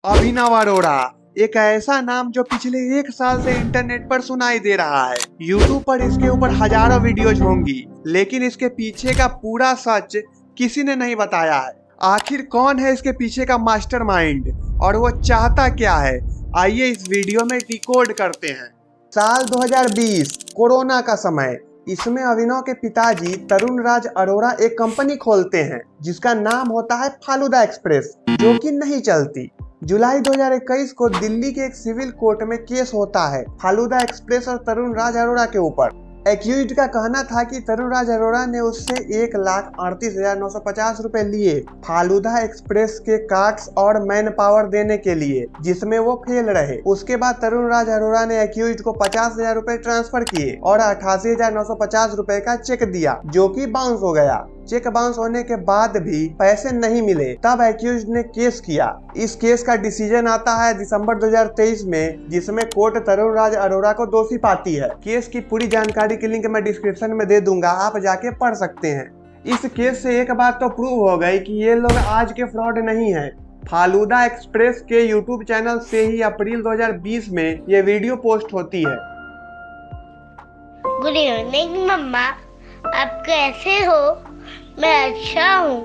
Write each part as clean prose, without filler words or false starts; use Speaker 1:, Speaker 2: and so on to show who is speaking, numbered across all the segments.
Speaker 1: अभिनव अरोड़ा एक ऐसा नाम जो पिछले 1 साल से इंटरनेट पर सुनाई दे रहा है। यूट्यूब पर इसके ऊपर हजारों वीडियोज होंगी, लेकिन इसके पीछे का पूरा सच किसी ने नहीं बताया है। आखिर कौन है इसके पीछे का मास्टरमाइंड और वो चाहता क्या है, आइए इस वीडियो में डिकोड करते हैं। साल 2020 कोरोना का समय। इसमें अभिनव के पिताजी तरुण राज अरोड़ा एक कंपनी खोलते हैं जिसका नाम होता है फालूदा एक्सप्रेस, जो कि नहीं चलती। जुलाई 2021 को दिल्ली के एक सिविल कोर्ट में केस होता है फालूदा एक्सप्रेस और तरुण राज अरोड़ा के ऊपर। एक्यूज्ड का कहना था कि तरुण राज अरोड़ा ने उससे 1,38,950 रुपए लिए फालूदा एक्सप्रेस के कार्ड्स और मैन पावर देने के लिए, जिसमें वो फेल रहे। उसके बाद तरुण राज अरोड़ा ने एक्यूज्ड को 50,000 रुपए ट्रांसफर किए और 88,950 रुपए का चेक दिया, जो कि बाउंस हो गया। चेक बाउंस होने के बाद भी पैसे नहीं मिले, तब एक्यूज्ड ने केस किया। इस केस का डिसीजन आता है दिसंबर 2023 में, जिसमें कोर्ट तरुण राज अरोड़ा को दोषी पाती है। केस की पूरी जानकारी की लिंक मैं डिस्क्रिप्शन में दे दूंगा, आप जाके पढ़ सकते हैं। इस केस से एक बात तो प्रूव हो गई कि ये लोग आज के फ्रॉड नहीं है। फालूदा एक्सप्रेस के यूट्यूब चैनल से ही अप्रैल 2020 में ये वीडियो पोस्ट होती है।
Speaker 2: गुड इवनिंग मम्मा, आप कैसे हो? मैं अच्छा हूँ।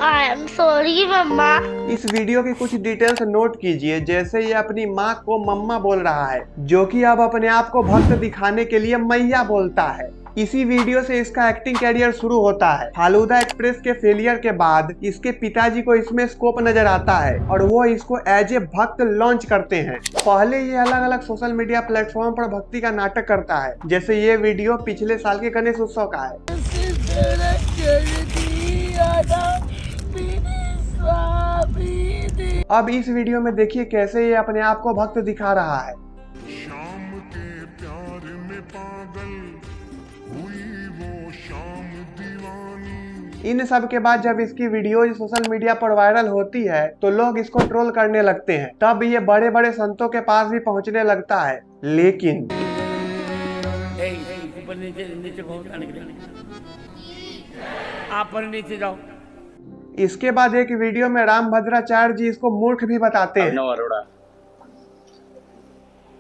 Speaker 2: आई एम सॉरी मम्मा।
Speaker 1: इस वीडियो की कुछ डिटेल्स नोट कीजिए। जैसे ये अपनी माँ को मम्मा बोल रहा है, जो कि अब अपने आप को भक्त दिखाने के लिए मैया बोलता है। इसी वीडियो से इसका एक्टिंग कैरियर शुरू होता है। फालूदा एक्सप्रेस के फेलियर के बाद इसके पिताजी को इसमें स्कोप नजर आता है और वो इसको एज ए भक्त लॉन्च करते हैं। पहले ये अलग अलग सोशल मीडिया प्लेटफॉर्म पर भक्ति का नाटक करता है, जैसे ये वीडियो पिछले साल के गणेश उत्सव का है। अब इस वीडियो में देखिए कैसे ये अपने आप को भक्त दिखा रहा है।
Speaker 3: शाम के प्यार में पागल हुई वो शाम दीवानी।
Speaker 1: इन सब के बाद जब इसकी वीडियो सोशल मीडिया पर वायरल होती है तो लोग इसको ट्रोल करने लगते हैं। तब ये बड़े बड़े संतों के पास भी पहुंचने लगता है, लेकिन
Speaker 4: आप पर नीचे जाओ।
Speaker 1: इसके बाद एक वीडियो में रामभद्राचार्य जी इसको मूर्ख भी बताते हैं।
Speaker 4: अभिनव अरोड़ा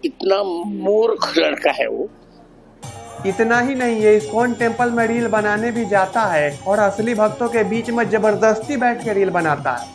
Speaker 4: इतना मूर्ख लड़का है वो।
Speaker 1: इतना ही नहीं, ये इस्कॉन टेम्पल में रील बनाने भी जाता है और असली भक्तों के बीच में जबरदस्ती बैठ के रील बनाता है।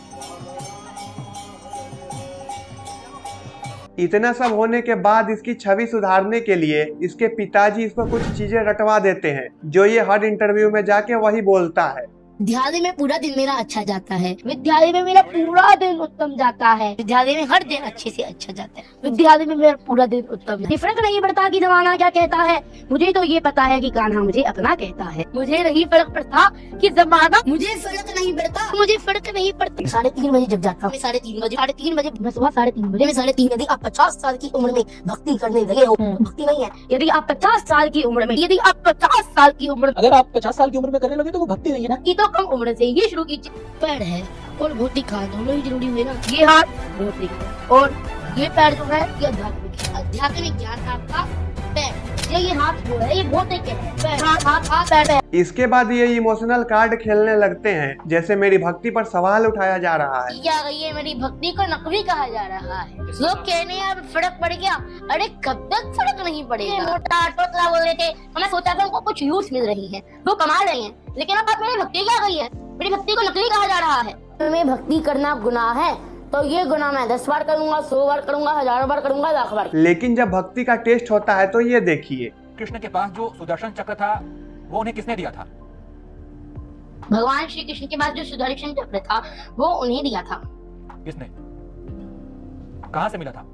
Speaker 1: इतना सब होने के बाद इसकी छवि सुधारने के लिए इसके पिताजी इसको कुछ चीजें रटवा देते हैं, जो ये हर इंटरव्यू में जाके वही बोलता है।
Speaker 5: विद्यालय में पूरा दिन मेरा अच्छा जाता है। विद्यालय में मेरा पूरा दिन उत्तम जाता है। विद्यालय में हर दिन अच्छे से अच्छा जाता है। विद्यालय में मेरा पूरा दिन उत्तम है। फर्क नहीं पड़ता कि जमाना क्या कहता है, मुझे तो ये पता है कि कान्हा मुझे अपना कहता है। मुझे नहीं फर्क पड़ता कि जमाना, मुझे फर्क नहीं पड़ता, मुझे फर्क नहीं पड़ता। 3:30 बजे जब जाता हूँ, 3:30 बजे, 3:30 बजे मैं सुबह 3:30 बजे में 3:30 बजे आप 50 साल की उम्र में भक्ति करने लगे हो, भक्ति नहीं है। यदि आप 50 साल की उम्र में, यदि आप 50 साल की उम्र,
Speaker 6: अगर आप 50 साल की उम्र में करने लगे तो वो भक्ति नहीं है ना।
Speaker 5: भक्ति तो कम उम्र से ये शुरू की। पैर है और भौतिक हाथ दोनों ही जरूरी हुए ना। ये हाथ भौतिक और ये पैर जो है ये आध्यात्मिक है। आध्यात्मिक ज्ञान आपका पैर, ये हाथ जो है ये भौतिक है। पैर हाथ पैर।
Speaker 1: इसके बाद ये इमोशनल कार्ड खेलने लगते हैं, जैसे मेरी भक्ति पर सवाल उठाया जा रहा है।
Speaker 5: क्या ये मेरी भक्ति को नकली कहा जा रहा है। लोग कहने अब फर्क पड़ गया। अरे कब तक फर्क नहीं पड़ेगा। मोटा टोटला बोल रहे थे, हमें सोचा था उनको कुछ यूज मिल रही है, वो कमा रहे हैं, लेकिन अब मेरी भक्ति क्या गई है, मेरी भक्ति को नकली कहा जा रहा है। मैं भक्ति करना गुनाह है तो ये गुनाह मैं 10 बार करूंगा, 100 बार करूंगा, 1000 बार करूंगा, 1,00,000 बार।
Speaker 1: लेकिन जब भक्ति का टेस्ट होता है तो ये देखिए।
Speaker 6: कृष्ण के पास जो सुदर्शन चक्र था वो उन्हें किसने दिया था?
Speaker 5: भगवान श्री कृष्ण के पास जो सुदर्शन चक्र था वो उन्हें दिया था।
Speaker 6: किसने? कहां से मिला था?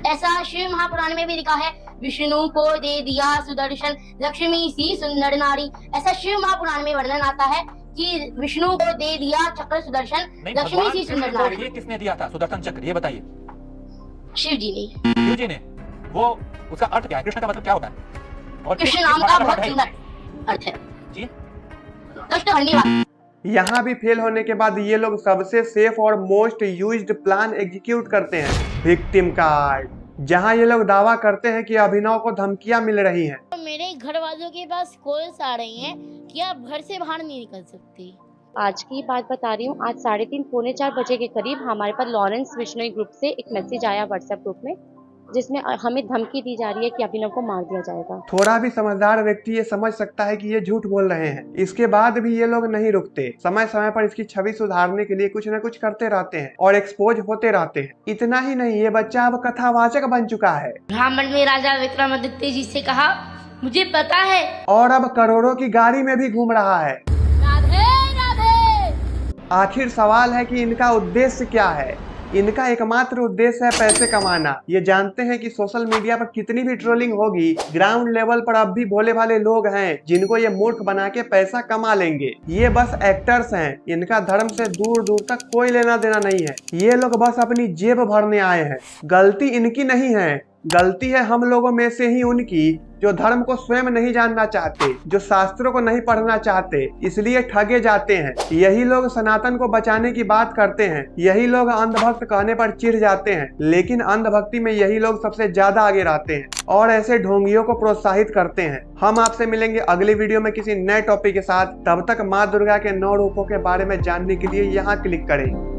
Speaker 5: ऐसा शिव महापुराण में भी लिखा है, विष्णु को दे दिया सुदर्शन, लक्ष्मी सी सुंदर नारी। ऐसा शिव महापुराण में वर्णन आता है कि विष्णु को दे दिया चक्र सुदर्शन, लक्ष्मी सी सुंदर नारी।
Speaker 6: ये किसने दिया था सुदर्शन चक्र, ये बताइए।
Speaker 5: शिव जी ने।
Speaker 6: शिव जी ने। वो उसका अर्थ क्या है? कृष्ण का मतलब क्या होता है? और
Speaker 5: कृष्ण नाम का बहुत सुंदर अर्थ है
Speaker 6: जी।
Speaker 5: कष्ट हरने वाला।
Speaker 1: यहाँ भी फेल होने के बाद ये लोग सबसे सेफ और मोस्ट यूज्ड प्लान एग्जीक्यूट करते हैं, विक्टिम कार्ड, जहाँ ये लोग दावा करते हैं कि अभिनव को धमकियां मिल रही हैं।
Speaker 2: मेरे घर वालों के पास कॉल्स आ रही हैं कि आप घर से बाहर नहीं निकल सकते,
Speaker 7: आज की बात बता रही हूँ। आज 3:30 पौने 4 बजे के करीब हमारे पास लॉरेंस बिश्नोई ग्रुप से एक मैसेज आया व्हाट्सएप ग्रुप में, जिसमें हमें धमकी दी जा रही है कि अभिनव को मार दिया जाएगा।
Speaker 1: थोड़ा भी समझदार व्यक्ति ये समझ सकता है कि ये झूठ बोल रहे हैं। इसके बाद भी ये लोग नहीं रुकते, समय समय पर इसकी छवि सुधारने के लिए कुछ न कुछ करते रहते हैं और एक्सपोज होते रहते हैं। इतना ही नहीं, ये बच्चा अब कथावाचक बन चुका है।
Speaker 2: ब्राह्मण ने राजा विक्रमादित्य जी से कहा, मुझे पता है,
Speaker 1: और अब करोड़ों की गाड़ी में भी घूम रहा है।
Speaker 5: राधे राधे।
Speaker 1: आखिर सवाल है कि इनका उद्देश्य क्या है। इनका एकमात्र उद्देश्य है पैसे कमाना। ये जानते हैं कि सोशल मीडिया पर कितनी भी ट्रोलिंग होगी, ग्राउंड लेवल पर अब भी भोले भाले लोग हैं जिनको ये मूर्ख बना के पैसा कमा लेंगे। ये बस एक्टर्स हैं, इनका धर्म से दूर दूर तक कोई लेना देना नहीं है। ये लोग बस अपनी जेब भरने आए हैं। गलती इनकी नहीं है, गलती है हम लोगों में से ही उनकी, जो धर्म को स्वयं नहीं जानना चाहते, जो शास्त्रों को नहीं पढ़ना चाहते, इसलिए ठगे जाते हैं। यही लोग सनातन को बचाने की बात करते हैं, यही लोग अंधभक्त कहने पर चिढ़ जाते हैं, लेकिन अंधभक्ति में यही लोग सबसे ज्यादा आगे रहते हैं और ऐसे ढोंगियों को प्रोत्साहित करते हैं। हम आपसे मिलेंगे अगली वीडियो में किसी नए टॉपिक के साथ। तब तक माँ दुर्गा के 9 रूपों के बारे में जानने के लिए यहाँ क्लिक करें।